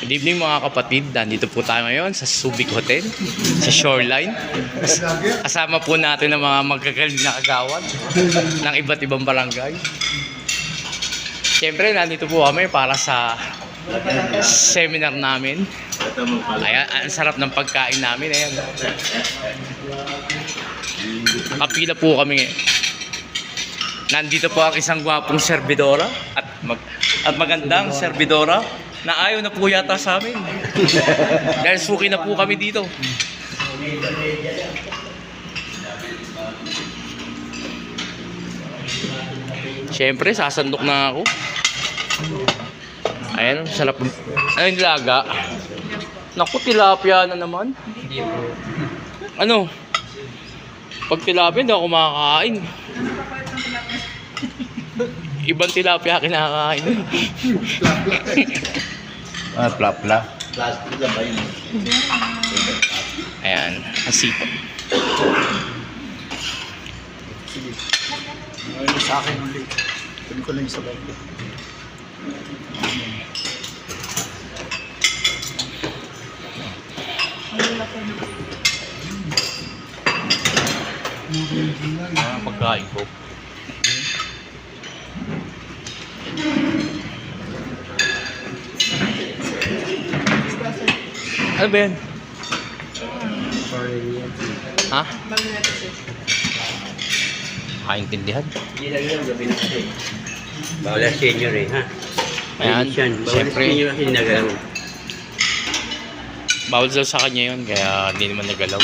Good evening mga kapatid, nandito po tayo ngayon sa Subic Hotel, sa Shoreline. Kasama po natin ang mga magagaling na kagawad ng iba't ibang barangay. Siyempre, nandito po kami para sa seminar namin. Ayan, ang sarap ng pagkain namin. Ayan. Kapila po kami ngayon. Nandito po ang isang gwapong serbidora at magandang serbidora na ayaw na po yata sa amin. Dahil suki na po kami dito. Siyempre, sasandok na ako. Ayan, sarap. Ano yung nilaga? Naku, tilapia na naman. Ano? Pag tilapia, hindi ako makakain. Ibang tilapia kinakain. Plapla. Ayan, asipag. Sa akin ulit. Pwede ko lang sabay ko. Pagkain ko. Ano ba yan? Ha? Kaintindihan? Hindi lang yan, gabi na kasi. Bawal ang senior eh, ha? Ayan, Bawal siyempre. ang senior kasi nagalaw. Bawal daw sa kanya yun, kaya hindi naman nagalaw.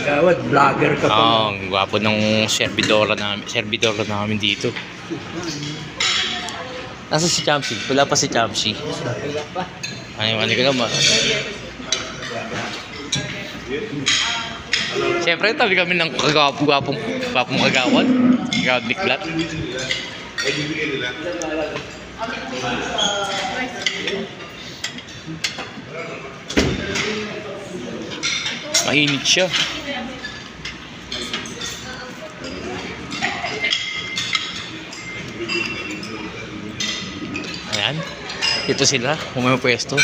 Gawad, vlogger ka pa. Ang gwapo ng servidora namin dito. Nasa si Chamsi? Wala pa si Chamsi. Ano ko naman. Siyempre, tabi kami ng kagwapong kagawad. Kagawad ni Klat. Mainit siya. Ayan. Ito sila. Pwesto.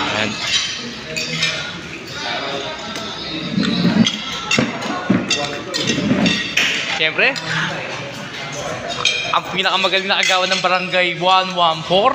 Ayan. Siyempre, ang pinakamagaling na agawan ng barangay 114.